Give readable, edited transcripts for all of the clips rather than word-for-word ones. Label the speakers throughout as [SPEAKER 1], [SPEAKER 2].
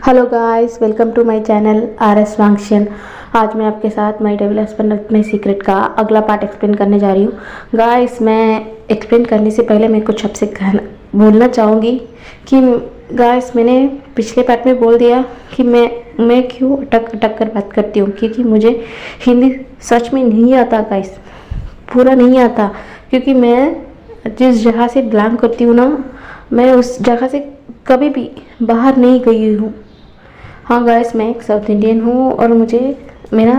[SPEAKER 1] Hello guys, welcome to my channel R S Wangshan. आज मैं आपके साथ माय डेविल हस्बैंड अपने सीक्रेट का अगला पार्ट एक्सप्लेन करने जा रही हूँ। गाइस, मैं एक्सप्लेन करने से पहले मैं कुछ आपसे बोलना चाहूँगी कि गाइस, मैंने पिछले पार्ट में बोल दिया कि मैं क्यों अटक अटक कर बात करती हूँ, क्योंकि मुझे हिंदी सच में नहीं आता गाइस, पूरा नहीं आता। क्योंकि मैं जिस जगह से बिलोंग करती हूँ ना, मैं उस जगह से कभी भी बाहर नहीं गई हूँ। हाँ गाइस, मैं एक साउथ इंडियन हूँ और मुझे मेरा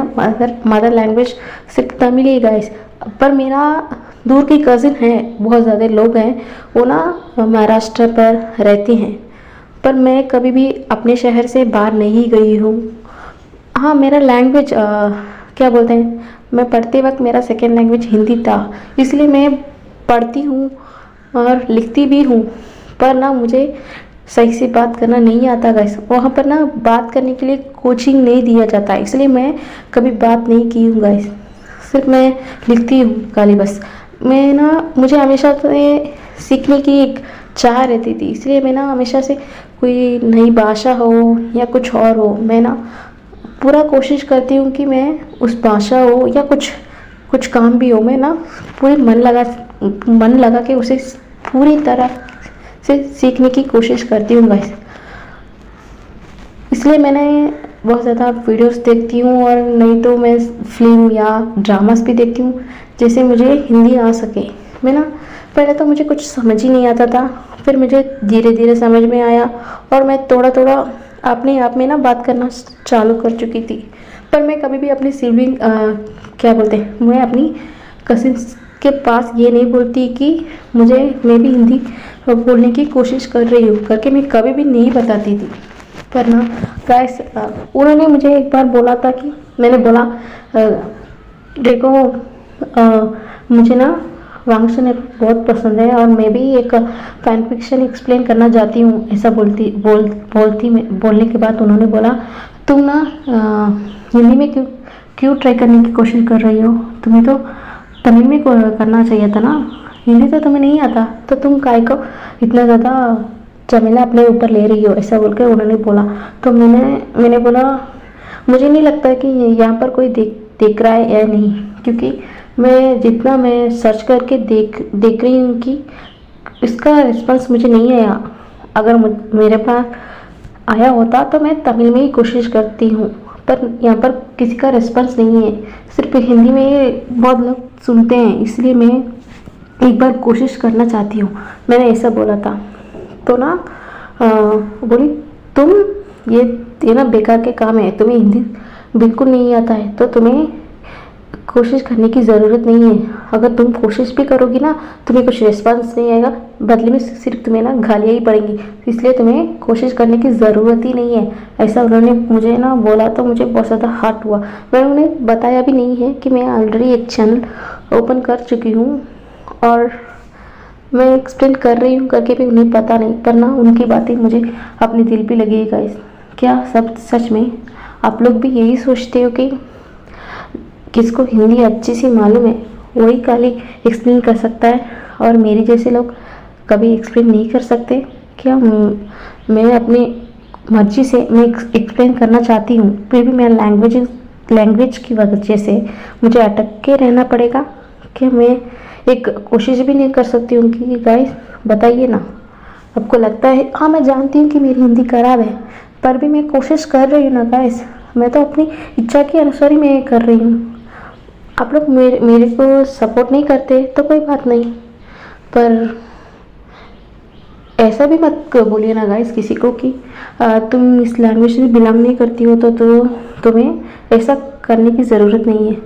[SPEAKER 1] मदर लैंग्वेज सिर्फ तमिल ही गाइस। पर मेरा दूर की कज़िन है, बहुत ज़्यादा लोग हैं, वो ना महाराष्ट्र पर रहती हैं। पर मैं कभी भी अपने शहर से बाहर नहीं गई हूँ। हाँ, मेरा लैंग्वेज क्या बोलते हैं, मैं पढ़ते वक्त मेरा सेकेंड लैंग्वेज हिंदी था, इसलिए मैं पढ़ती हूँ और लिखती भी हूँ। पर ना मुझे सही से बात करना नहीं आता गाइस। वहाँ पर ना बात करने के लिए कोचिंग नहीं दिया जाता, इसलिए मैं कभी बात नहीं की हूँ गाइस। सिर्फ मैं लिखती हूँ खाली बस। मैं ना मुझे हमेशा से सीखने की एक चाह रहती थी, इसलिए मैं ना हमेशा से कोई नई भाषा हो या कुछ और हो, मैं ना पूरा कोशिश करती हूँ कि मैं उस भाषा हो या कुछ काम भी हो, मैं ना पूरे मन लगा के उसे पूरी तरह से सीखने की कोशिश करती हूँ गाइस। इसलिए मैंने बहुत ज़्यादा वीडियोस देखती हूँ, और नहीं तो मैं फिल्म या ड्रामास भी देखती हूँ जैसे मुझे हिंदी आ सके। मैं ना पहले तो मुझे कुछ समझ ही नहीं आता था, फिर मुझे धीरे धीरे समझ में आया और मैं थोड़ा थोड़ा अपने आप में ना बात करना चालू कर चुकी थी। पर मैं कभी भी अपनी सिबलिंग क्या बोलते हैं, मैं अपनी कजिन्स के पास ये नहीं बोलती कि मैं भी हिंदी बोलने की कोशिश कर रही हूँ करके, मैं कभी भी नहीं बताती थी। पर ना गाइस, उन्होंने मुझे एक बार बोला था कि मैंने बोला देखो, मुझे ना वांगशन बहुत पसंद है और मैं भी एक फैन फिक्शन एक्सप्लेन करना चाहती हूँ, ऐसा बोलने के बाद उन्होंने बोला तुम ना हिंदी में क्यों ट्राई करने की कोशिश कर रही हो, तुम्हें तो तमिल में करना चाहिए था ना, हिंदी तो तुम्हें नहीं आता, तो तुम काय को इतना ज़्यादा झमेला अपने ऊपर ले रही हो, ऐसा बोलकर उन्होंने बोला। तो मैंने बोला मुझे नहीं लगता कि यहाँ पर कोई देख रहा है या नहीं, क्योंकि जितना मैं सर्च करके देख रही हूँ कि इसका रिस्पांस मुझे नहीं आया। अगर मेरे पास आया होता तो मैं तमिल में ही कोशिश करती हूँ, पर यहाँ पर किसी का रिस्पांस नहीं है, सिर्फ हिंदी में बहुत लोग सुनते हैं, इसलिए मैं एक बार कोशिश करना चाहती हूँ, मैंने ऐसा बोला था। तो ना बोली तुम ये ना बेकार के काम है, तुम्हें हिंदी बिल्कुल नहीं आता है तो तुम्हें कोशिश करने की ज़रूरत नहीं है। अगर तुम कोशिश भी करोगी ना, तुम्हें कुछ रिस्पांस नहीं आएगा, बदले में सिर्फ तुम्हें ना गालियाँ ही पड़ेंगी, इसलिए तुम्हें कोशिश करने की ज़रूरत ही नहीं है, ऐसा उन्होंने मुझे ना बोला। तो मुझे बहुत ज़्यादा हर्ट हुआ। मैंने उन्हें बताया भी नहीं है कि मैं ऑलरेडी एक चैनल ओपन कर चुकी हूँ और मैं एक्सप्लेन कर रही हूँ करके भी उन्हें पता नहीं, पर ना उनकी बातें मुझे अपने दिल पे लगी गाइस। क्या सब सच में आप लोग भी यही सोचते हो कि किसको हिंदी अच्छी सी मालूम है वही खाली एक्सप्लेन कर सकता है और मेरे जैसे लोग कभी एक्सप्लेन नहीं कर सकते? क्या मैं अपनी मर्जी से मैं एक्सप्लेन करना चाहती हूँ, फिर भी मेरा लैंग्वेज की वजह से मुझे अटक के रहना पड़ेगा? क्या मैं एक कोशिश भी नहीं कर सकती हूँ? कि गाइस बताइए ना, आपको लगता है? हाँ, मैं जानती हूँ कि मेरी हिंदी खराब है, पर भी मैं कोशिश कर रही हूँ ना गाइस, मैं तो अपनी इच्छा के अनुसार ही मैं कर रही हूँ। आप लोग मेरे को सपोर्ट नहीं करते तो कोई बात नहीं, पर ऐसा भी मत बोलिए ना गाइस किसी को कि तुम इस लैंग्वेज से बिलोंग नहीं करती हो तो तुम्हें ऐसा करने की ज़रूरत नहीं है।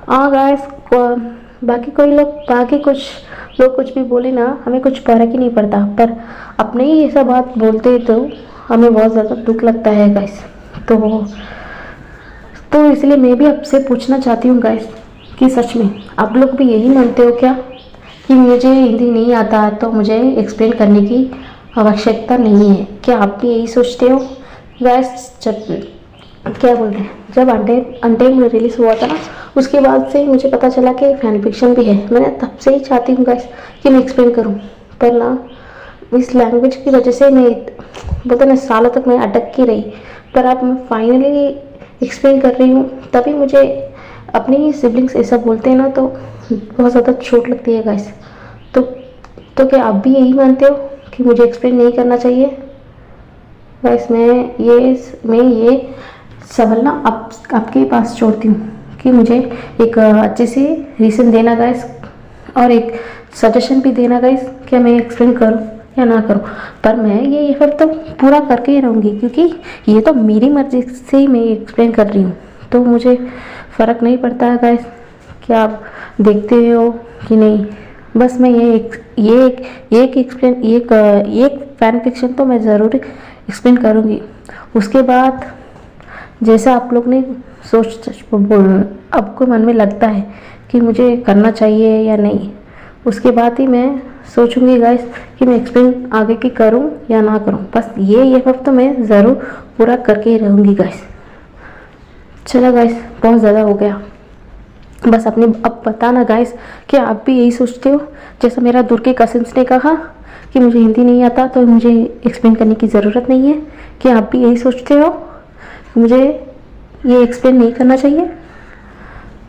[SPEAKER 1] हाँ गाइस, बाकी कुछ लोग कुछ भी बोले ना, हमें कुछ फर्क ही नहीं पड़ता, पर अपने ही ऐसा बात बोलते तो हमें बहुत ज़्यादा दुख लगता है गाइस। तो इसलिए मैं भी आपसे पूछना चाहती हूँ गाइस कि सच में आप लोग भी यही मानते हो क्या कि मुझे हिंदी नहीं आता तो मुझे एक्सप्लेन करने की आवश्यकता नहीं है? क्या आप भी यही सोचते हो गाइस? क्या बोलते हैं, जब अनटाइम रिलीज़ हुआ था ना, उसके बाद से मुझे पता चला कि फैन फिक्शन भी है। मैंने तब से ही चाहती हूँ गाइस कि मैं एक्सप्लेन करूँ, पर ना इस लैंग्वेज की वजह से मैं बोलते ना सालों तक मैं अटक के रही, पर अब मैं फाइनली एक्सप्लेन कर रही हूँ। तभी मुझे अपनी सिबलिंग्स ऐसा बोलते हैं ना तो बहुत ज़्यादा चोट लगती है गाइस। तो क्या आप भी यही मानते हो कि मुझे एक्सप्लेन नहीं करना चाहिए? गाइस मैं ये सवाल ना आपके पास छोड़ती हूँ कि मुझे एक अच्छे से रीज़न देना गाइस, और एक सजेशन भी देना गाइस, क्या मैं एक्सप्लेन करूँ या ना करूँ। पर मैं ये एफर्ट तो पूरा करके ही रहूँगी, क्योंकि ये तो मेरी मर्ज़ी से ही मैं एक्सप्लेन कर रही हूँ, तो मुझे फ़र्क नहीं पड़ता है गाइस कि आप देखते हो कि नहीं। बस मैं एक फैन फिक्शन तो मैं ज़रूर एक्सप्लेन करूँगी। उसके बाद जैसा आप लोग ने आपको मन में लगता है कि मुझे करना चाहिए या नहीं, उसके बाद ही मैं सोचूंगी गाइस कि मैं एक्सप्लेन आगे की करूं या ना करूं। बस ये वक्त तो मैं ज़रूर पूरा करके ही रहूँगी गाइस। चलो गाइस, बहुत ज़्यादा हो गया। बस अपने अब बताना गाइस कि आप भी यही सोचते हो जैसा मेरा दूर के कजिन्स ने कहा कि मुझे हिंदी नहीं आता तो मुझे एक्सप्लेन करने की ज़रूरत नहीं है। कि आप भी यही सोचते हो मुझे ये एक्सप्लेन नहीं करना चाहिए?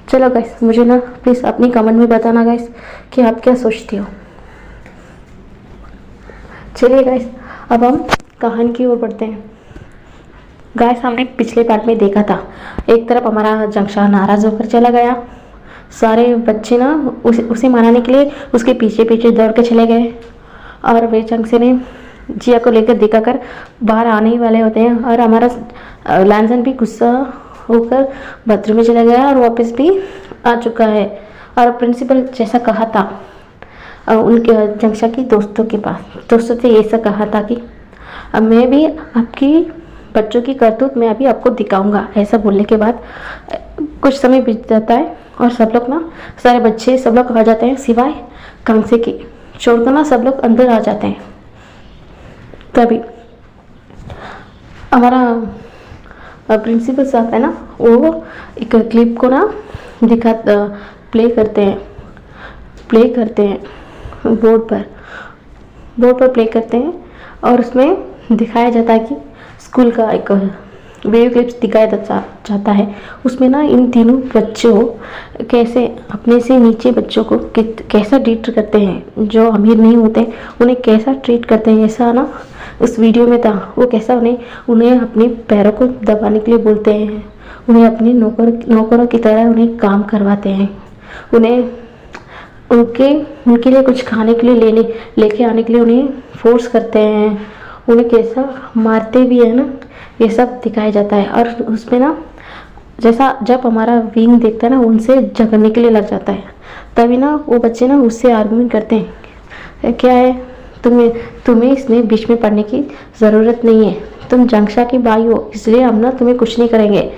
[SPEAKER 1] चलो गाइस, मुझे ना प्लीज़ अपनी कमेंट में बताना गाइस कि आप क्या सोचते हो। चलिए गाइस, अब हम कहानी की ओर बढ़ते हैं। गाइस, हमने पिछले पार्ट में देखा था एक तरफ हमारा जंक्शन नाराज़ होकर चला गया। सारे बच्चे ना उसे मनाने के लिए उसके पीछे पीछे दौड़ के चले गए, और वे जंक्शन ने जिया को लेकर दिखाकर बाहर आने ही वाले होते हैं। और हमारा लैंसन भी गुस्सा होकर बाथरूम में चला गया और वापस भी आ चुका है। और प्रिंसिपल जैसा कहा था उनके जंक्शन की दोस्तों से ऐसा कहा था कि अब मैं भी आपकी बच्चों की करतूत मैं अभी आपको दिखाऊंगा। ऐसा बोलने के बाद कुछ समय बीत जाता है और सब लोग ना सारे बच्चे सब लोग आ जाते हैं सिवाय कांसे की। छोड़कर ना सब लोग अंदर आ जाते हैं। तभी हमारा प्रिंसिपल साहब है ना, वो एक क्लिप को ना प्ले करते हैं बोर्ड पर प्ले करते हैं, और उसमें दिखाया जाता है कि स्कूल का एक वीडियो क्लिप्स दिखाया जाता है। उसमें ना इन तीनों बच्चों कैसे अपने से नीचे बच्चों को कैसा ट्रीट करते हैं, जो अमीर नहीं होते उन्हें कैसा ट्रीट करते हैं, ऐसा ना उस वीडियो में था। वो कैसा उन्हें अपने पैरों को दबाने के लिए बोलते हैं, उन्हें अपने नौकरों की तरह उन्हें काम करवाते हैं, उनके लिए कुछ खाने के लिए लेके आने के लिए उन्हें फोर्स करते हैं, उन्हें कैसा मारते भी है ना, ये सब दिखाया जाता है। और उसमें ना जैसा जब हमारा विंग देखता है ना, उनसे झगड़ने के लिए लग जाता है। तभी ना वो बच्चे ना उससे आर्गुमेंट करते हैं, क्या है तुम्हें इसमें बीच में पढ़ने की ज़रूरत नहीं है, तुम जंक्शा की भाई हो, इसलिए हम ना तुम्हें कुछ नहीं करेंगे,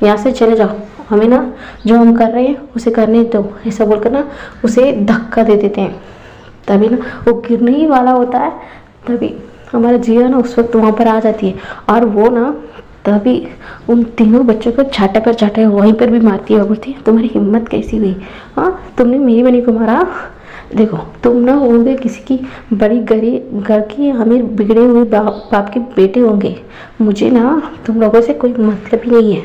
[SPEAKER 1] यहाँ से चले जाओ, हमें ना जो हम कर रहे हैं उसे करने दो। ऐसा बोलकर ना उसे धक्का दे देते हैं। तभी ना वो गिरने ही वाला होता है, तभी हमारा जिया ना उस वक्त वहाँ पर आ जाती है, और वो ना तभी उन तीनों बच्चों को छाटे पर छाटे वहीं पर भी मारती है और बोलती है तुम्हारी हिम्मत कैसी हुई, हाँ तुमने मेरी बनी को मारा, देखो तुम ना होंगे किसी की बड़ी गरीब घर की अमीर बिगड़े हुए बाप के बेटे होंगे, मुझे ना तुम लोगों से कोई मतलब ही नहीं है,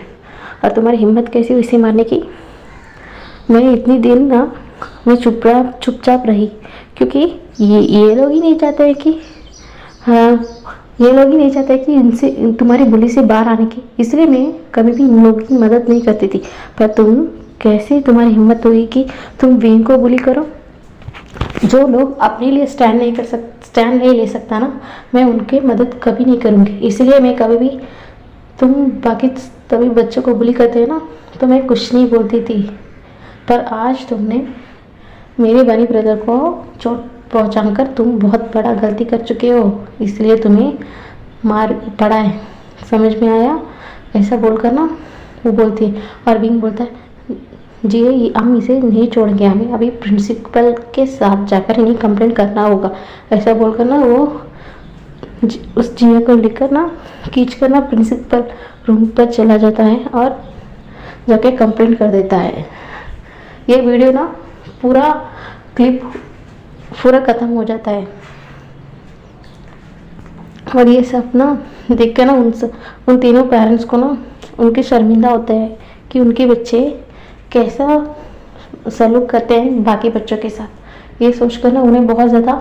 [SPEAKER 1] और तुम्हारी हिम्मत कैसी हुई इसे मारने की। मैं इतनी दिन ना मैं चुपचाप रही, क्योंकि ये लोग ही नहीं चाहते हैं कि ये लोग ही नहीं चाहते कि इनसे तुम्हारी बुली से बाहर आने की, इसलिए मैं कभी भी इन लोगों की मदद नहीं करती थी। पर तुम्हारी हिम्मत हुई कि तुम विंग को बुली करो। जो लोग अपने लिए स्टैंड नहीं ले सकता ना, मैं उनकी मदद कभी नहीं करूँगी। इसलिए मैं कभी भी तुम बाकी तभी बच्चों को बुली करते हैं ना, तो मैं कुछ नहीं बोलती थी। पर आज तुमने मेरे बनी ब्रदर को चोट पहुंचाकर तुम बहुत बड़ा गलती कर चुके हो, इसलिए तुम्हें मार पड़ा है, समझ में आया? ऐसा बोलकर ना वो बोलती है, और विंग बोलता है जी हम इसे नहीं छोड़ेंगे, हमें अभी प्रिंसिपल के साथ जाकर इन्हें कंप्लेंट करना होगा। ऐसा बोलकर ना वो उस जिया को लेकर ना खींच कर ना प्रिंसिपल रूम पर चला जाता है और जाके कंप्लेंट कर देता है। ये वीडियो ना पूरा क्लिप पूरा ख़त्म हो जाता है। और ये सब ना देख के ना उन तीनों पेरेंट्स को ना उनके शर्मिंदा होता है कि उनके बच्चे कैसा सलूक करते हैं बाकी बच्चों के साथ। ये सोचकर ना उन्हें बहुत ज़्यादा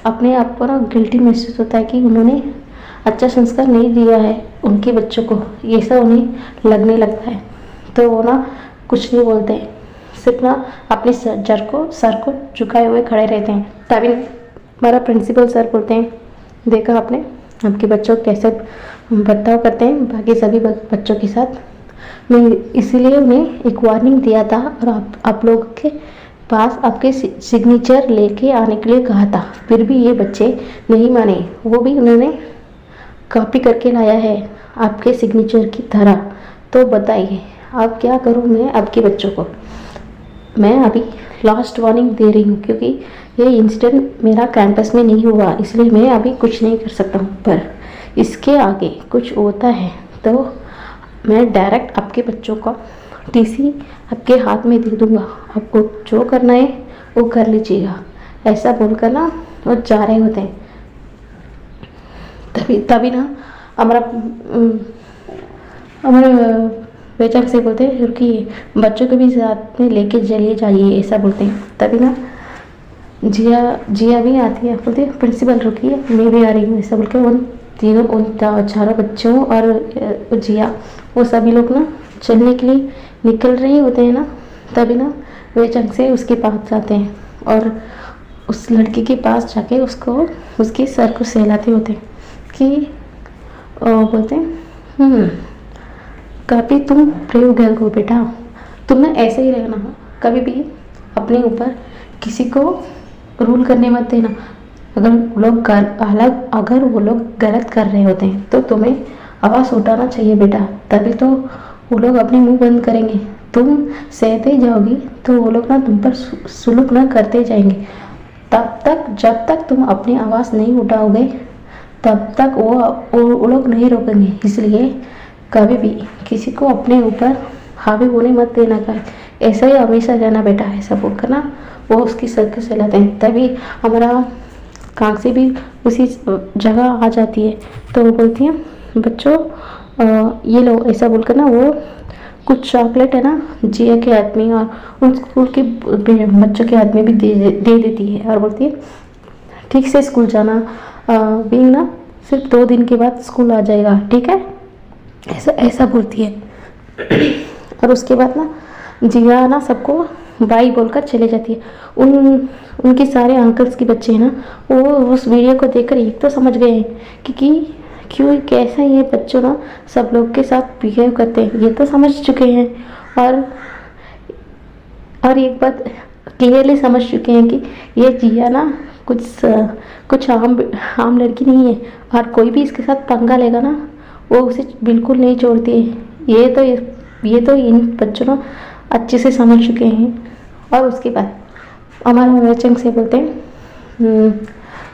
[SPEAKER 1] अपने आप को ना गिल्टी महसूस होता है कि उन्होंने अच्छा संस्कार नहीं दिया है उनके बच्चों को, ये सब उन्हें लगने लगता है। तो वो ना कुछ नहीं बोलते, सिर्फ ना अपने सर को झुकाए हुए खड़े रहते हैं। तभी हमारा प्रिंसिपल सर बोलते हैं, देखा आपने आपके बच्चों कैसे बर्ताव करते हैं बाकी सभी बच्चों के साथ। मैं इसीलिए उन्हें एक वार्निंग दिया था और आप लोग के पास आपके सिग्नेचर लेके आने के लिए कहा था, फिर भी ये बच्चे नहीं माने। वो भी उन्होंने कॉपी करके लाया है आपके सिग्नेचर की तरह। तो बताइए अब क्या करूं मैं आपके बच्चों को। मैं अभी लास्ट वार्निंग दे रही हूँ क्योंकि ये इंसिडेंट मेरा कैंपस में नहीं हुआ, इसलिए मैं अभी कुछ नहीं कर सकता हूँ। पर इसके आगे कुछ होता है तो मैं डायरेक्ट आपके बच्चों का टीसी आपके हाथ में दे दूँगा, आपको जो करना है वो कर लीजिएगा। ऐसा बोलकर ना वो जा रहे होते हैं। तभी ना हमारा बेचक से बोलते हैं रुकिए, बच्चों को भी साथ में लेके चलिए जाइए, ऐसा बोलते हैं। तभी ना जिया भी आती है, बोलती है प्रिंसिपल रुकिए मैं भी आ रही हूँ, ऐसा बोल के उन चारों बच्चों और जिया वो सभी लोग ना चलने के लिए निकल रहे होते हैं ना। तभी ना वे चंग से उसके पास जाते हैं और उस लड़की के पास जाके उसके सर को सहलाते होते हैं कि बोलते हैं काफ़ी तुम ब्रेव गर्ल हो बेटा, तुम ना ऐसे ही रहना, कभी भी अपने ऊपर किसी को रूल करने मत देना। अगर वो लोग गलत कर रहे होते हैं तो तुम्हें आवाज़ उठाना चाहिए बेटा, तभी तो वो लोग अपने मुंह बंद करेंगे। तुम सहते जाओगी तो वो लोग ना तुम पर सुलूक ना करते जाएंगे। जब तक तुम अपनी आवाज़ नहीं उठाओगे तब तक वो लोग नहीं रोकेंगे। इसलिए कभी भी किसी को अपने ऊपर हावी होने मत देना का, ऐसा ही हमेशा रहना बेटा, ऐसा बोलकर ना वो उसकी सर को सहलाते हैं। तभी हमारा कांसी भी उसी जगह आ जाती है। तो वो बोलती है बच्चों ये लो, ऐसा बोलकर ना वो कुछ चॉकलेट है ना जिया के हाथ में और उन स्कूल के बच्चों के हाथ में भी दे देती है और बोलती है ठीक से स्कूल जाना, बीइंग ना सिर्फ 2 दिन के बाद स्कूल आ जाएगा, ठीक है, ऐसा बोलती है। और उसके बाद ना जिया ना सबको बाई बोलकर चले जाती है। उनके सारे अंकल्स के बच्चे हैं ना वो उस वीडियो को देखकर एक तो समझ गए हैं कि क्यों कैसा ये बच्चों ना सब लोग के साथ बिहेव करते हैं, ये तो समझ चुके हैं। और एक बात क्लियरली समझ चुके हैं कि ये जिया ना कुछ आम लड़की नहीं है और कोई भी इसके साथ पंगा लेगा ना वो उसे बिल्कुल नहीं छोड़ती है। ये तो इन बच्चों ना अच्छे से समझ चुके हैं। और उसके बाद हमारे मेचंग से बोलते हैं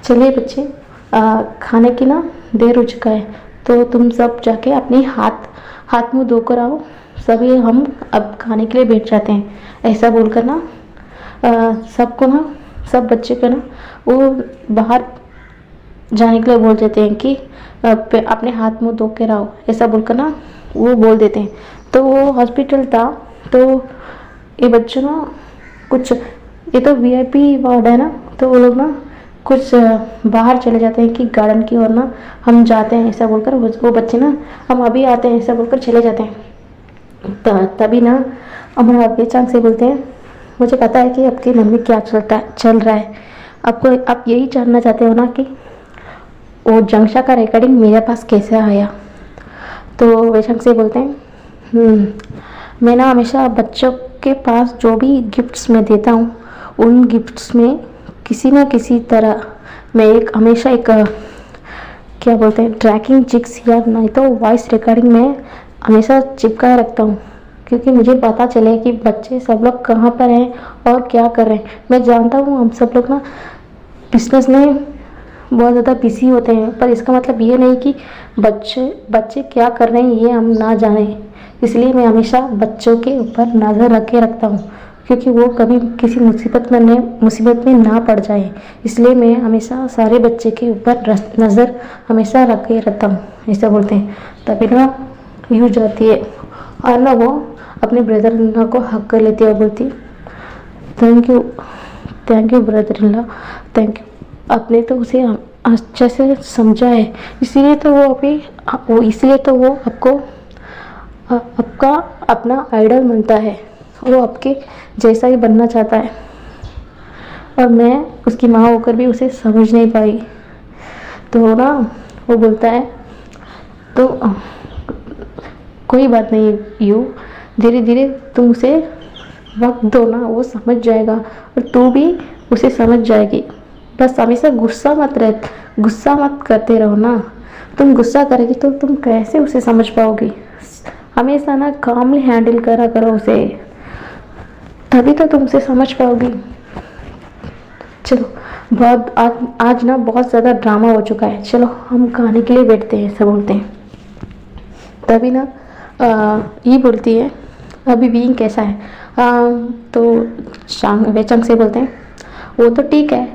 [SPEAKER 1] चलिए बच्चे खाने की ना देर हो चुका है तो तुम सब जाके अपने हाथ मुंह धोकर आओ, सभी हम अब खाने के लिए बैठ जाते हैं। ऐसा बोलकर ना सबको ना सब बच्चे को ना वो बाहर जाने के लिए बोल देते हैं कि अपने हाथ मुंह धो के आओ, ऐसा बोलकर ना वो बोल देते हैं। तो वो हॉस्पिटल था तो ये बच्चों ना ये तो वीआईपी वार्ड है ना, तो वो लोग ना कुछ बाहर चले जाते हैं कि गार्डन की ओर ना हम जाते हैं, ऐसा बोलकर वो बच्चे ना हम अभी आते हैं ऐसा बोलकर चले जाते हैं। तभी ना हमारा बेचांग से बोलते हैं मुझे पता है कि आपके मन में क्या चल रहा है, आप यही जानना चाहते हो ना कि वो जंक्शा का रिकॉर्डिंग मेरे पास कैसे आया। तो बेचांग से बोलते हैं मैं ना हमेशा बच्चों के पास जो भी गिफ्ट्स मैं देता हूँ उन गिफ्ट्स में किसी ना किसी तरह मैं हमेशा एक क्या बोलते हैं ट्रैकिंग चिक्स या नहीं तो वॉइस रिकॉर्डिंग में हमेशा चिपकाए रखता हूँ, क्योंकि मुझे पता चले कि बच्चे सब लोग कहाँ पर हैं और क्या कर रहे हैं। मैं जानता हूँ हम सब लोग ना बिजनेस में बहुत ज़्यादा बिजी होते हैं, पर इसका मतलब ये नहीं कि बच्चे क्या कर रहे हैं ये हम ना जाने। इसलिए मैं हमेशा बच्चों के ऊपर नज़र रख के रखता हूँ, क्योंकि वो कभी किसी मुसीबत में ना पड़ जाए। इसलिए मैं हमेशा सारे बच्चे के ऊपर नज़र हमेशा रखे रहता हूँ, ऐसा बोलते हैं। तभी ना यूँ जाती है और ना वो अपने ब्रदर इन लॉ को हक कर लेती है और बोलती thank you brother in law, thank you. आपने तो उसे अच्छे से समझा है, इसीलिए तो वो आपको आपका अपना आइडल मानता है। वो आपके जैसा ही बनना चाहता है और मैं उसकी माँ होकर भी उसे समझ नहीं पाई। तो ना वो बोलता है तो कोई बात नहीं यू, धीरे धीरे तुम उसे वक्त दो ना, वो समझ जाएगा और तू भी उसे समझ जाएगी। बस हमेशा गुस्सा मत करते रहो ना। तुम गुस्सा करोगी तो तुम कैसे उसे समझ पाओगी। हमेशा ना कामली हैंडल करा करो उसे, तभी तो तुम उसे समझ पाओगी। चलो बहुत आज ना बहुत ज़्यादा ड्रामा हो चुका है, चलो हम खाने के लिए बैठते हैं, ऐसा बोलते हैं। तभी ना ये बोलती है अभी वीइंग कैसा है। तो वेचंग से बोलते हैं वो तो ठीक है,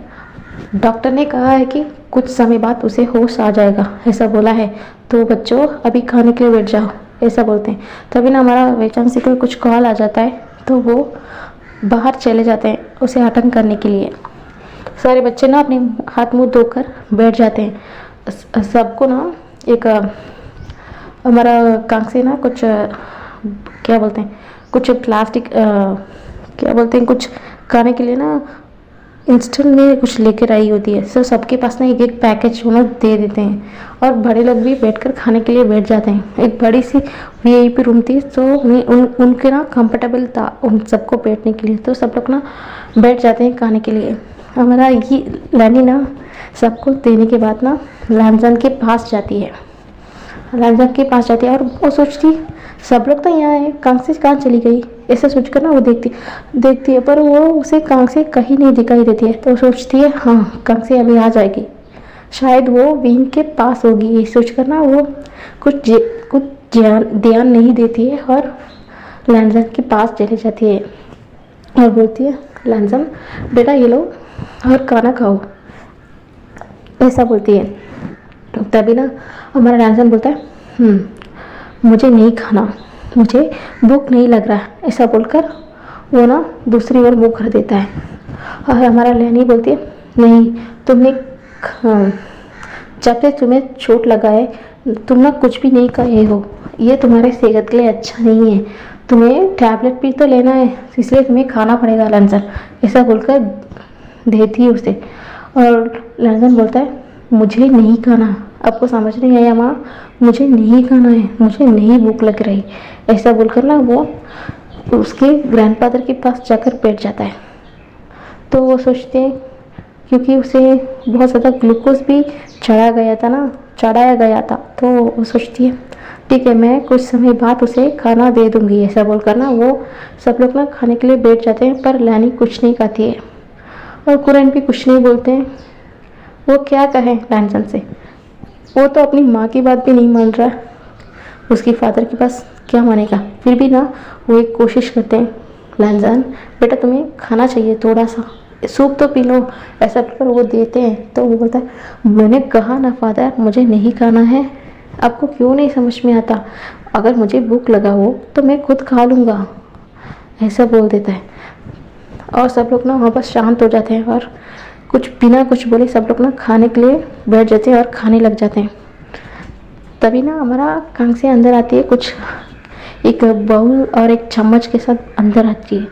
[SPEAKER 1] डॉक्टर ने कहा है कि कुछ समय बाद उसे होश आ जाएगा, ऐसा बोला है। तो बच्चों अभी खाने के लिए बैठ जाओ, ऐसा बोलते हैं। तभी ना हमारा वेचंग से कोई कुछ कॉल आ जाता है तो वो बाहर चले जाते हैं उसे अटेंड करने के लिए। सारे बच्चे ना अपने हाथ मुंह धोकर बैठ जाते हैं। सबको ना एक हमारा कांख से ना कुछ क्या बोलते हैं, कुछ प्लास्टिक क्या बोलते हैं, कुछ खाने के लिए ना इंस्टेंट में कुछ लेकर आई होती है। सो सबके पास ना एक एक पैकेज वो लोग दे देते हैं और बड़े लोग भी बैठकर खाने के लिए बैठ जाते हैं। एक बड़ी सी वीआईपी रूम थी तो उनके ना कंफर्टेबल था उन सबको बैठने के लिए, तो सब लोग ना बैठ जाते हैं खाने के लिए। हमारा ये लैनी ना सबको देने के बाद ना लैंजन के पास जाती है और वो सोचती सब लोग तो यहाँ है, कांसे कहाँ चली गई, ऐसा सोचकर ना वो देखती है पर वो उसे कांसे कहीं नहीं दिखाई देती है। तो सोचती है हाँ कांसे अभी आ जाएगी, शायद वो विंग के पास होगी, ये सोचकर ना वो कुछ ध्यान नहीं देती है और लैंजन के पास चली जाती है और बोलती है लैंजन बेटा ये लो और खाना खाओ, ऐसा बोलती है। तभी ना हमारा लैंजन बोलता है मुझे नहीं खाना, मुझे भूख नहीं लग रहा, ऐसा बोलकर वो ना दूसरी ओर मुँह कर देता है। और हमारा लैनी बोलती है नहीं तुमने जब से तुम्हें चोट लगा है तुम ना कुछ भी नहीं खाए हो, ये तुम्हारे सेहत के लिए अच्छा नहीं है, तुम्हें टैबलेट भी तो लेना है, इसलिए तुम्हें खाना पड़ेगा लैंजन, ऐसा बोलकर देती है उसे। और लैंजन बोलता है मुझे नहीं खाना, आपको समझ नहीं आया माँ, मुझे नहीं खाना है, मुझे नहीं भूख लग रही, ऐसा बोलकर ना वो उसके ग्रैंडफादर के पास जाकर बैठ जाता है। तो वो सोचते हैं क्योंकि उसे बहुत ज़्यादा ग्लूकोज भी चढ़ाया गया था तो वो सोचती है ठीक है मैं कुछ समय बाद उसे खाना दे दूँगी, ऐसा बोलकर ना वो सब लोग ना खाने के लिए बैठ जाते हैं। पर लैनी कुछ नहीं खाती है और कुरन भी कुछ नहीं बोलते हैं। वो क्या कहें लैंजन से, वो तो अपनी माँ की बात भी नहीं मान रहा, उसकी फादर के पास क्या मानेगा। फिर भी ना वो एक कोशिश करते हैं लैंजन बेटा तुम्हें खाना चाहिए, थोड़ा सा सूप तो पी लो, ऐसा कर वो देते हैं। तो वो बोलता है मैंने कहा ना फादर मुझे नहीं खाना है, आपको क्यों नहीं समझ में आता, अगर मुझे भूख लगा हो तो मैं खुद खा लूँगा, ऐसा बोल देता है। और सब लोग ना वहाँ पर शांत हो जाते हैं और बिना कुछ बोले सब लोग ना खाने के लिए बैठ जाते हैं और खाने लग जाते हैं। तभी ना हमारा कांग से अंदर आती है, कुछ एक बाउल और एक चम्मच के साथ अंदर आती है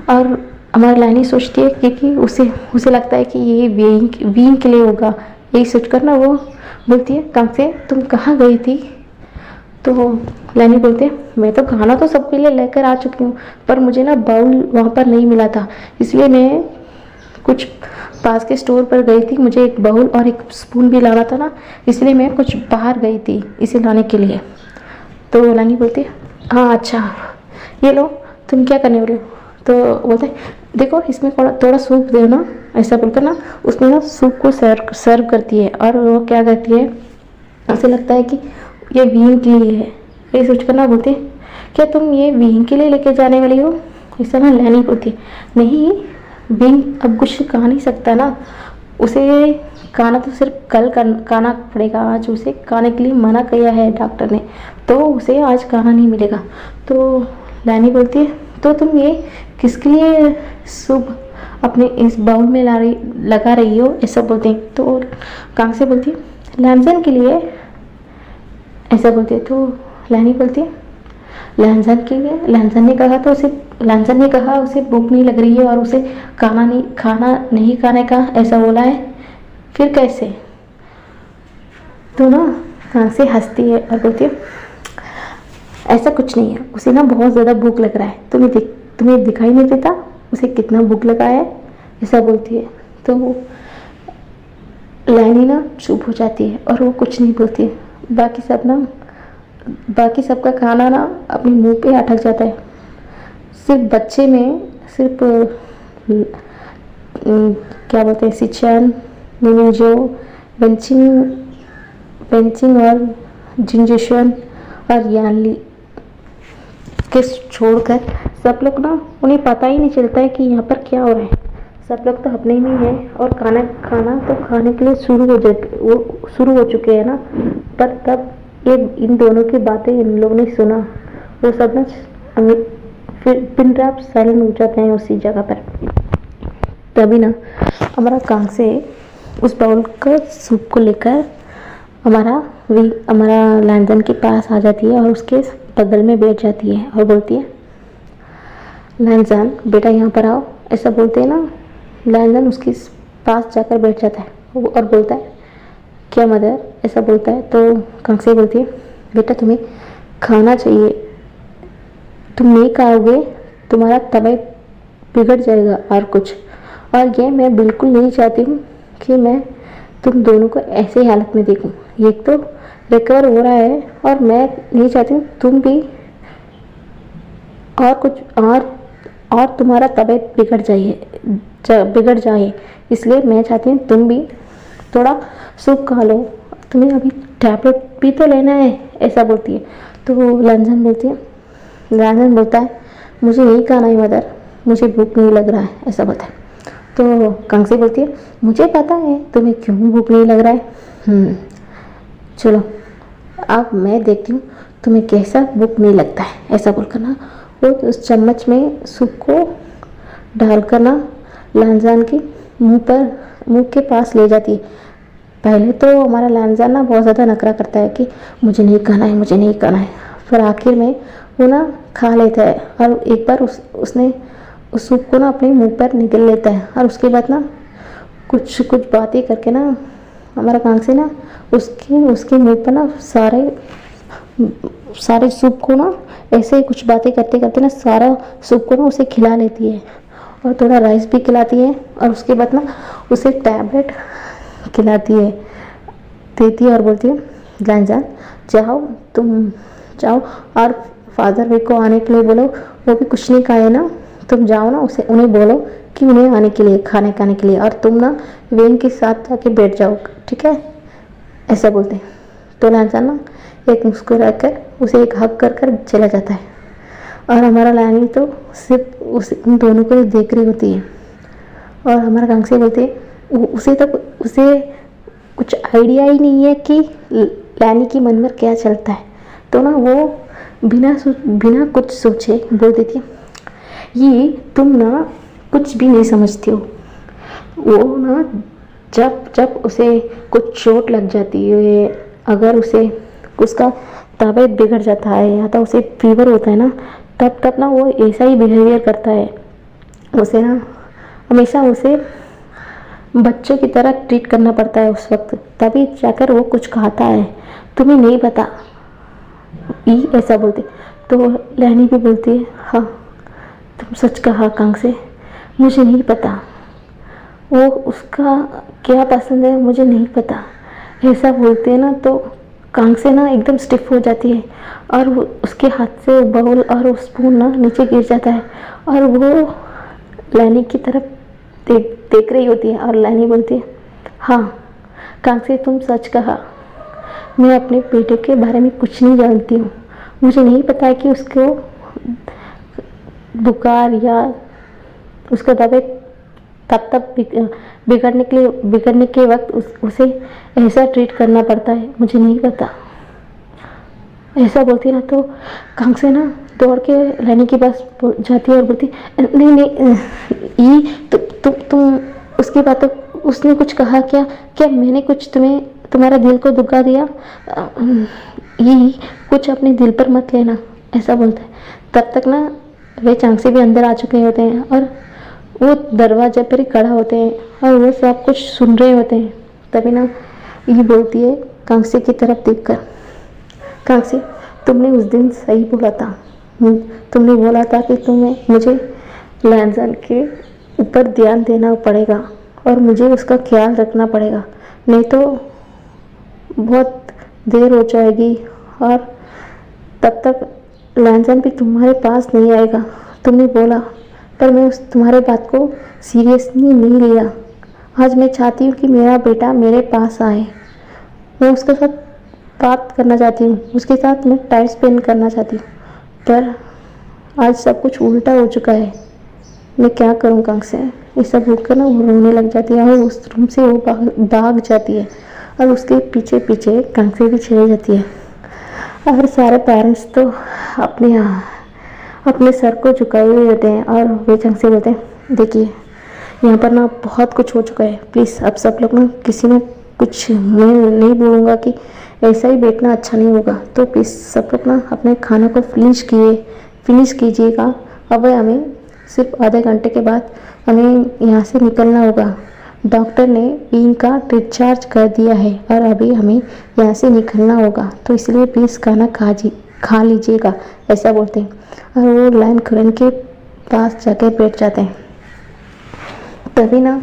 [SPEAKER 1] और हमारा लैनी सोचती है क्योंकि उसे लगता है कि ये वीइंग के लिए होगा, यही सोचकर ना वो बोलती है कांग से तुम कहाँ गई थी। तो लैनी बोलते हैं मैं तो खाना तो सबके लिए लेकर आ चुकी हूँ पर मुझे ना बाउल वहाँ पर नहीं मिला था, इसलिए मैं कुछ पास के स्टोर पर गई थी, मुझे एक बाउल और एक स्पून भी लाना था ना, इसलिए मैं कुछ बाहर गई थी इसे लाने के लिए। तो लैनी बोलती है हाँ अच्छा ये लो, तुम क्या करने वाले हो। तो बोलते देखो इसमें थोड़ा सूप दो ना, ऐसा बोलकर ना उसमें ना सूप को सर्व करती है। और वो क्या करती है उसे लगता है कि ये वीइंग के लिए है, ये सोच कर ना बोलते क्या तुम ये वीइंग के लिए लेके जाने वाली हो, ऐसा ना लैनी बोलती है, नहीं बिंग अब कुछ कहा नहीं सकता ना, उसे खाना तो सिर्फ कल खाना पड़ेगा, आज उसे खाने के लिए मना किया है डॉक्टर ने, तो उसे आज खाना नहीं मिलेगा। तो लैनी बोलती है, तो तुम ये किसके लिए सूप अपने इस बाउल में लगा रही हो, ऐसा बोलते हैं। तो कांसे बोलती है, लैंजन के लिए, ऐसा बोलती है। तो लैनी बोलती है, लैंजन के लिए, लैंजन ने कहा उसे भूख नहीं लग रही है और उसे खाना नहीं खाने का ऐसा बोला है, फिर कैसे। तो ना कांसे हंसती है और बोलती है, ऐसा कुछ नहीं है, उसे ना बहुत ज़्यादा भूख लग रहा है, तुम्हें दिखाई नहीं देता उसे कितना भूख लगा है, ऐसा बोलती है। तो लैनी ना चुप हो जाती है और वो कुछ नहीं बोलती है। बाकी सबका खाना ना अपने मुंह पे अटक जाता है, सिर्फ बच्चे में सिर्फ क्या बोलते हैं, सिचन, निमिजो, बेंचिंग और जिंजेशन और यानली के छोड़कर सब लोग ना, उन्हें पता ही नहीं चलता है कि यहाँ पर क्या हो रहा है। सब लोग तो अपने में है और खाना तो खाने के लिए शुरू हो चुके हैं ना। पर तब ये इन दोनों की बातें इन लोगों ने सुना, वो सब ना फिर पिन ड्रॉप साइलेंट हो जाते हैं उसी जगह पर। तभी ना हमारा कांसे उस बाउल का सूप को लेकर हमारा लैंजन के पास आ जाती है और उसके बगल में बैठ जाती है और बोलती है, लैंजन बेटा यहाँ पर आओ, ऐसा बोलते हैं ना। लैंजन उसके पास जाकर बैठ जाता है और बोलता है, क्या मदर, ऐसा बोलता है। तो कांसे बोलती है, बेटा तुम्हें खाना चाहिए, तुम नहीं खाओगे तुम्हारा तबीयत बिगड़ जाएगा और ये मैं बिल्कुल नहीं चाहती हूँ कि मैं तुम दोनों को ऐसे हालत में देखूँ। एक तो रिकवर हो रहा है और मैं नहीं चाहती हूँ तुम भी और तुम्हारा तबीयत बिगड़ जाए, इसलिए मैं चाहती हूँ तुम भी थोड़ा सूप खा लो, तुम्हें अभी टैबलेट भी तो लेना है, ऐसा बोलती है। तो लैंजन बोलता है, मुझे नहीं खाना है मदर, मुझे भूख नहीं लग रहा है, ऐसा बोलता है। तो कांसे बोलती है, मुझे पता है तुम्हें क्यों भूख नहीं लग रहा है, चलो अब मैं देखती हूँ तुम्हें कैसा भूख नहीं लगता है, ऐसा बोलकर ना वो उस चम्मच में सूप को डालकर ना लैंजन के मुंह के पास ले जाती है। पहले तो हमारा लैंजन ना बहुत ज़्यादा नखरा करता है कि मुझे नहीं खाना है, फिर आखिर में वो ना खा लेता है और एक बार उसने उस सूप को ना अपने मुंह पर निगल लेता है और उसके बाद ना कुछ बातें करके ना हमारा कांसे ना उसके मुंह पर ना सारे सूप को ना ऐसे ही कुछ बातें करते करते ना सारा सूप को ना उसे खिला लेती है और थोड़ा राइस भी खिलाती है और उसके बाद ना उसे टैबलेट देती है और बोलती है, लैंजन तुम जाओ और फादर वे को आने के लिए बोलो, वो भी कुछ नहीं खाए ना, तुम जाओ ना उन्हें बोलो कि उन्हें आने के लिए खाने खाने के लिए, और तुम ना वेन के साथ जाके बैठ जाओ, ठीक है, ऐसा बोलते हैं। तो लैंजन ना एक मुस्कुरा कर उसे एक हग कर चला जाता है और हमारा लैनी तो सिर्फ उन दोनों को ही देख रही होती है। और हमारा कांसे बोलते हैं, उसे कुछ आइडिया ही नहीं है कि लैनी के मन में क्या चलता है। तो ना वो बिना कुछ सोचे बोल देती है, ये तुम ना कुछ भी नहीं समझती हो। वो ना जब उसे कुछ चोट लग जाती है, अगर उसका तबीयत बिगड़ जाता है या तो उसे फीवर होता है ना, तब ना वो ऐसा ही बिहेवियर करता है। उसे ना हमेशा उसे बच्चों की तरह ट्रीट करना पड़ता है उस वक्त, तभी जाकर वो कुछ खाता है, तुम्हें नहीं पता, ऐसा बोलते। तो लैनी भी बोलती है, हाँ तुम सच कहा कांसे, मुझे नहीं पता वो उसका क्या पसंद है, मुझे नहीं पता, ऐसा बोलते हैं ना। तो कांसे ना एकदम स्टिफ हो जाती है और उसके हाथ से बाउल और स्पून ना नीचे गिर जाता है और वो लैनी की तरफ देख रही होती है और लैनी बोलती है, हाँ कांसे तुम सच कहा, मैं अपने बेटे के बारे में कुछ नहीं जानती हूँ, मुझे नहीं पता है कि उसको बुखार या उसका तबीयत तब बिगड़ने के वक्त उसे ऐसा ट्रीट करना पड़ता है, मुझे नहीं पता। ऐसा बोलती ना तो कंग से ना दौड़ के रहने के पास जाती है और बोलती, नहीं नहीं ये तुम उसकी बातों, उसने कुछ कहा क्या? क्या मैंने कुछ तुम्हारा दिल को दुखा दिया? ये कुछ अपने दिल पर मत लेना, ऐसा बोलता है। तब तक ना वे चांगसे भी अंदर आ चुके होते हैं और वो दरवाजे पर ही खड़ा होते हैं और वो सब कुछ सुन रहे होते हैं। तभी ना ये बोलती है कांगसे की तरफ देखकर, कांगसे तुमने उस दिन सही बोला था। तुमने बोला था कि मुझे लैंजन के ऊपर ध्यान देना पड़ेगा और मुझे उसका ख्याल रखना पड़ेगा, नहीं तो बहुत देर हो जाएगी और तब तक लैंजन भी तुम्हारे पास नहीं आएगा। तुमने बोला, पर मैं तुम्हारे बात को सीरियसली नहीं लिया। आज मैं चाहती हूँ कि मेरा बेटा मेरे पास आए, मैं उसके साथ बात करना चाहती हूँ, उसके साथ मैं टाइम स्पेंड करना चाहती हूँ, पर आज सब कुछ उल्टा हो चुका है। मैं क्या करूँ कंग से? ये सब बोलकर ना वो रोने लग जाती है और उस रूम से वो भाग जाती है और उसके पीछे पीछे कंग से भी चली जाती है। और सारे पेरेंट्स तो अपने सर को झुकाए हुए होते हैं और वे चंग से बोलते हैं, देखिए यहाँ पर ना बहुत कुछ हो चुका है, प्लीज़ अब सब लोग ना किसी ने कुछ, मैं नहीं बोलूँगा कि ऐसा ही बैठना अच्छा नहीं होगा, तो प्लीज़ सब लोग ना अपने खाना को फिनिश कीजिएगा। अब हमें सिर्फ आधे घंटे के बाद हमें यहाँ से निकलना होगा। डॉक्टर ने इनका डिस्चार्ज कर दिया है और अभी हमें यहाँ से निकलना होगा, तो इसलिए प्लीज़ खाना खा लीजिएगा, ऐसा बोलते हैं। और वो लाइन कुरन के पास जाके बैठ जाते हैं। तभी ना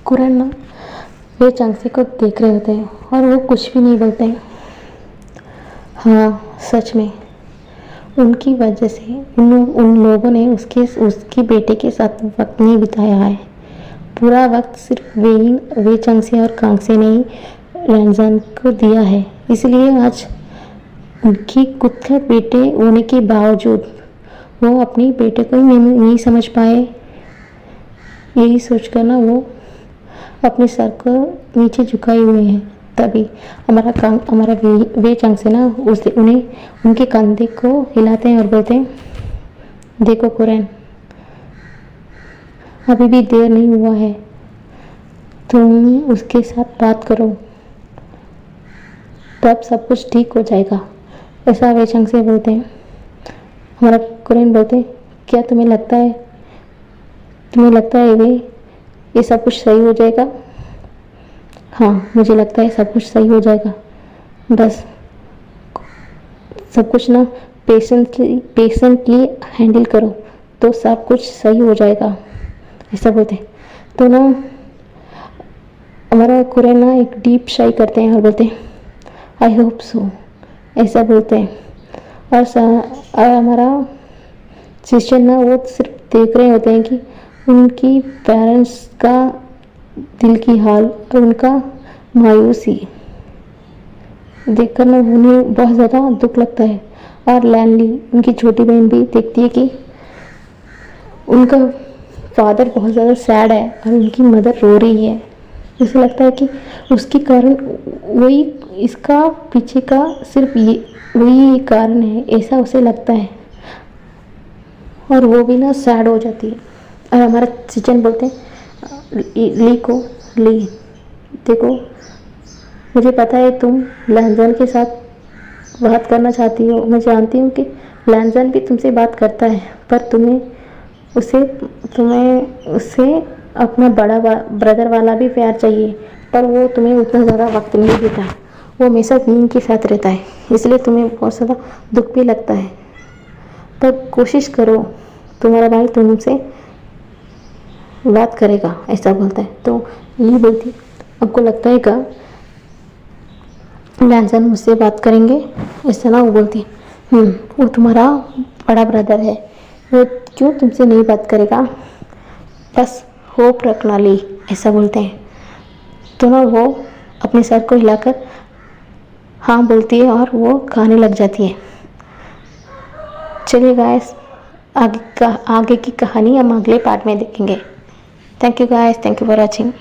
[SPEAKER 1] कुरन ना वे चांगसे को देख रहे होते हैं और वो कुछ भी नहीं बोलते हैं। हाँ, सच में उनकी वजह से उन लोगों ने उसके बेटे के साथ वक्त नहीं बिताया है। पूरा वक्त सिर्फ वे चांगसे और कांगसे ने ही लैंजन को दिया है, इसलिए आज उनकी खुद के बेटे होने के बावजूद वो अपने बेटे को ही नहीं समझ पाए। यही सोचकर ना वो अपने सर को नीचे झुकाए हुए हैं। तभी हमारा वे चांगसे ना उन्हें उनके कंधे को हिलाते हैं और बोलते हैं, देखो कुरन, अभी भी देर नहीं हुआ है, तुम उसके साथ बात करो, तब सब कुछ ठीक हो जाएगा, ऐसा वे चांगसे बोलते हैं। हमारा कुरन बोलते हैं, क्या तुम्हें लगता है ये सब कुछ सही हो जाएगा? हाँ, मुझे लगता है सब कुछ सही हो जाएगा, बस सब कुछ ना पेशेंटली हैंडल करो तो सब कुछ सही हो जाएगा, ऐसा बोलते हैं। तो ना हमारा कुरन ना एक डीप शाई करते हैं और बोलते हैं, आई होप सो, ऐसा बोलते हैं। और हमारा सिस्टर ना वो सिर्फ देख रहे होते हैं कि उनकी पेरेंट्स का दिल की हाल और उनका मायूसी देखकर ना उन्हें बहुत ज़्यादा दुख लगता है। और लैनली उनकी छोटी बहन भी देखती है कि उनका फादर बहुत ज़्यादा सैड है और उनकी मदर रो रही है। उसे लगता है कि उसके कारण वही, इसका पीछे का सिर्फ वही कारण है, ऐसा उसे लगता है और वो भी ना सैड हो जाती है। और हमारा सिचन बोलते हैं, ली देखो, मुझे पता है तुम लैंजन के साथ बात करना चाहती हो, मैं जानती हूँ कि लैंजन भी तुमसे बात करता है, पर तुम्हें उससे अपना बड़ा ब्रदर वाला भी प्यार चाहिए, पर वो तुम्हें उतना ज़्यादा वक्त नहीं देता, वो हमेशा वीन के साथ रहता है, इसलिए तुम्हें बहुत ज़्यादा दुख भी लगता है। पर कोशिश करो, तुम्हारा भाई तुमसे बात करेगा, ऐसा बोलता है। तो ये बोलती, आपको लगता है क्या लैंजन मुझसे बात करेंगे? ऐसा ना वो बोलती, वो तुम्हारा बड़ा ब्रदर है, वो क्यों तुमसे नहीं बात करेगा, बस होप रखना ली, ऐसा बोलते हैं। तो ना वो अपने सर को हिलाकर हाँ बोलती है और वो खाने लग जाती है। चलिए गाइस, आगे की कहानी हम अगले पार्ट में देखेंगे। Thank you guys, thank you for watching.